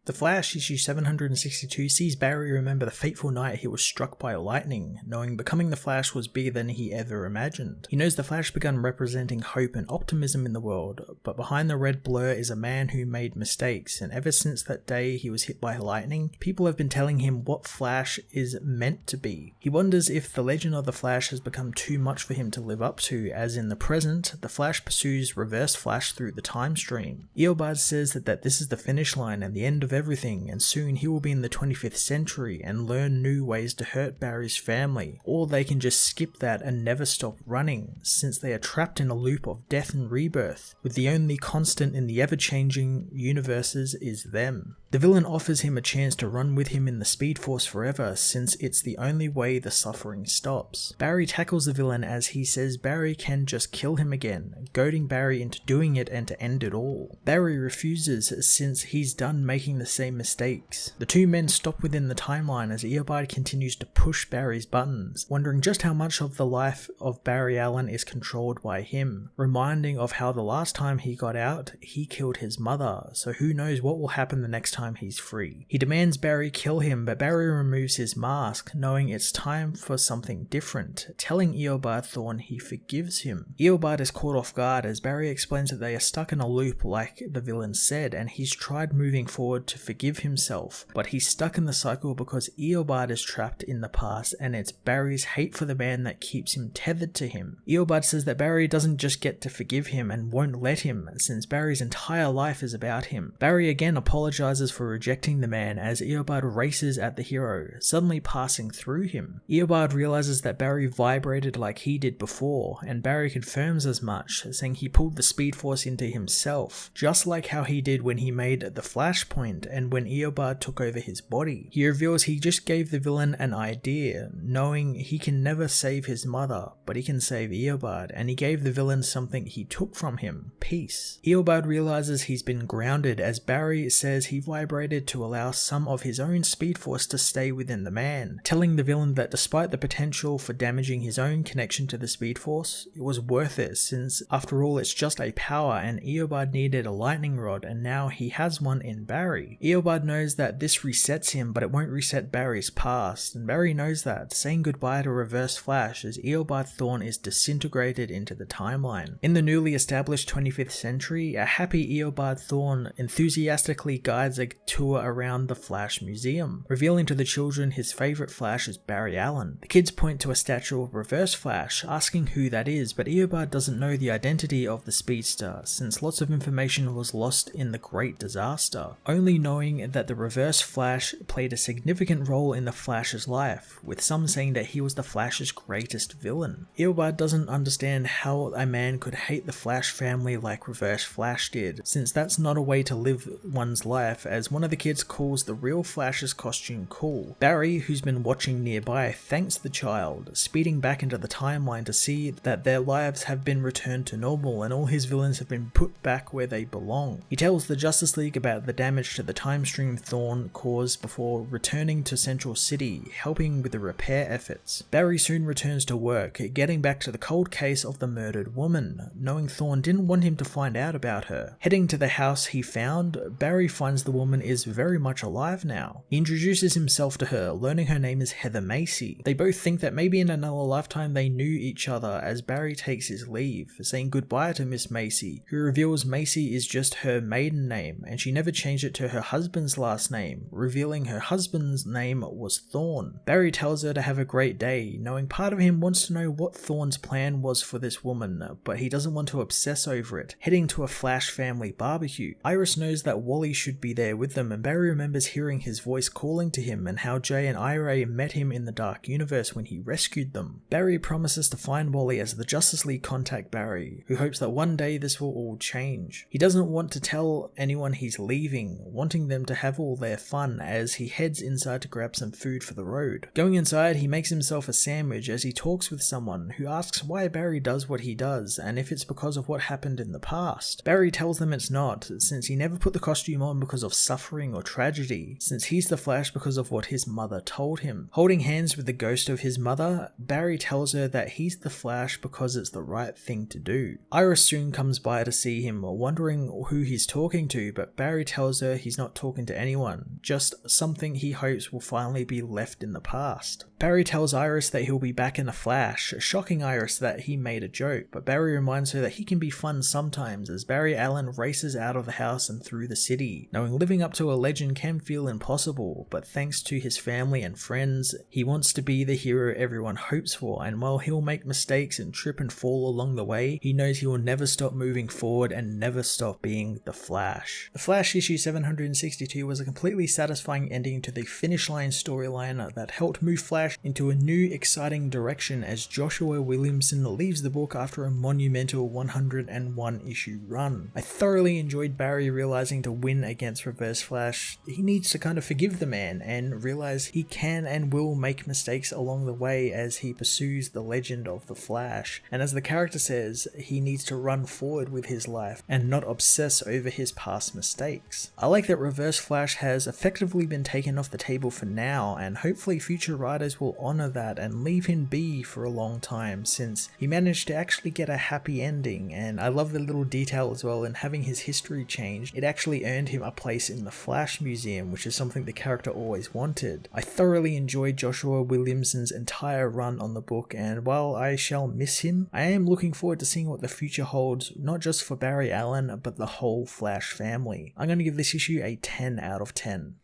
The Flash, issue 762, sees Barry remember the fateful night he was struck by lightning, knowing becoming the Flash was bigger than he ever imagined. He knows the Flash began representing hope and optimism in the world, but behind the red blur is a man who made mistakes, and ever since that day he was hit by lightning, people have been telling him what Flash is meant to be. He wonders if the legend of the Flash has become too much for him to live up to, as in the present, the Flash pursues Reverse Flash through the time stream. Eobard says that this is the finish line and the end of everything, and soon he will be in the 25th century and learn new ways to hurt Barry's family, or they can just skip that and never stop running, since they are trapped in a loop of death and rebirth, with the only constant in the ever-changing universes is them. The villain offers him a chance to run with him in the Speed Force forever, since it's the only way the suffering stops. Barry tackles the villain as he says Barry can just kill him again, goading Barry into doing it and to end it all. Barry refuses, since he's done making the same mistakes. The two men stop within the timeline as Eobard continues to push Barry's buttons, wondering just how much of the life of Barry Allen is controlled by him, reminding of how the last time he got out, he killed his mother, so who knows what will happen the next time he's free. He demands Barry kill him, but Barry removes his mask, knowing it's time for something different, telling Eobard Thawne he forgives him. Eobard is caught off guard as Barry explains that they are stuck in a loop like the villain said, and he's tried moving forward to forgive himself, but he's stuck in the cycle because Eobard is trapped in the past, and it's Barry's hate for the man that keeps him tethered to him. Eobard says that Barry doesn't just get to forgive him and won't let him, since Barry's entire life is about him. Barry again apologizes for rejecting the man as Eobard races at the hero, suddenly passing through him. Eobard realizes that Barry vibrated like he did before, and Barry confirms as much, saying he pulled the Speed Force into himself, just like how he did when he made the Flashpoint and when Eobard took over his body. He reveals he just gave the villain an idea, knowing he can never save his mother, but he can save Eobard, and he gave the villain something he took from him: peace. Eobard realizes he's been grounded as Barry says he vibrated to allow some of his own Speed Force to stay within the man, telling the villain that despite the potential for damaging his own connection to the Speed Force, it was worth it, since after all it's just a power and Eobard needed a lightning rod and now he has one in Barry. Eobard knows that this resets him, but it won't reset Barry's past, and Barry knows that, saying goodbye to Reverse Flash as Eobard Thawne is disintegrated into the timeline. In the newly established 25th century, a happy Eobard Thawne enthusiastically guides a tour around the Flash Museum, revealing to the children his favourite Flash is Barry Allen. The kids point to a statue of Reverse Flash, asking who that is, but Eobard doesn't know the identity of the speedster, since lots of information was lost in the Great Disaster, only knowing that the Reverse Flash played a significant role in the Flash's life, with some saying that he was the Flash's greatest villain. Eobard doesn't understand how a man could hate the Flash family like Reverse Flash did, since that's not a way to live one's life, as one of the kids calls the real Flash's costume cool. Barry, who's been watching nearby, thanks the child, speeding back into the timeline to see that their lives have been returned to normal and all his villains have been put back where they belong. He tells the Justice League about the damage to the time stream Thawne caused before returning to Central City, helping with the repair efforts. Barry soon returns to work, getting back to the cold case of the murdered woman, knowing Thawne didn't want him to find out about her. Heading to the house he found, Barry finds the woman is very much alive now. He introduces himself to her, learning her name is Heather Macy. They both think that maybe in another lifetime they knew each other as Barry takes his leave, saying goodbye to Miss Macy, who reveals Macy is just her maiden name and she never changed it to her husband's last name, revealing her husband's name was Thawne. Barry tells her to have a great day, knowing part of him wants to know what Thawne's plan was for this woman, but he doesn't want to obsess over it, heading to a Flash family barbecue. Iris knows that Wally should be there with them, and Barry remembers hearing his voice calling to him and how Jay and Ira met him in the Dark Universe when he rescued them. Barry promises to find Wally as the Justice League contact Barry, who hopes that one day this will all change. He doesn't want to tell anyone he's leaving, wanting them to have all their fun as he heads inside to grab some food for the road. Going inside, he makes himself a sandwich as he talks with someone who asks why Barry does what he does and if it's because of what happened in the past. Barry tells them it's not, since he never put the costume on because of suffering or tragedy, since he's the Flash because of what his mother told him. Holding hands with the ghost of his mother, Barry tells her that he's the Flash because it's the right thing to do. Iris soon comes by to see him, wondering who he's talking to, but Barry tells her he's he's not talking to anyone, just something he hopes will finally be left in the past. Barry tells Iris that he'll be back in a flash, shocking Iris that he made a joke, but Barry reminds her that he can be fun sometimes as Barry Allen races out of the house and through the city, knowing living up to a legend can feel impossible, but thanks to his family and friends, he wants to be the hero everyone hopes for, and while he'll make mistakes and trip and fall along the way, he knows he will never stop moving forward and never stop being the Flash. The Flash issue 762 was a completely satisfying ending to the Finish Line storyline that helped move Flash into a new exciting direction as Joshua Williamson leaves the book after a monumental 101 issue run. I thoroughly enjoyed Barry realizing to win against Reverse Flash, he needs to kind of forgive the man and realize he can and will make mistakes along the way as he pursues the legend of the Flash. And as the character says, he needs to run forward with his life and not obsess over his past mistakes. I like that Reverse Flash has effectively been taken off the table for now, and hopefully future writers will honor that and leave him be for a long time, since he managed to actually get a happy ending. And I love the little detail as well in having his history changed. It actually earned him a place in the Flash Museum, which is something the character always wanted. I thoroughly enjoyed Joshua Williamson's entire run on the book, and while I shall miss him, I am looking forward to seeing what the future holds, not just for Barry Allen, but the whole Flash family. I'm going to give this issue a 10 out of 10.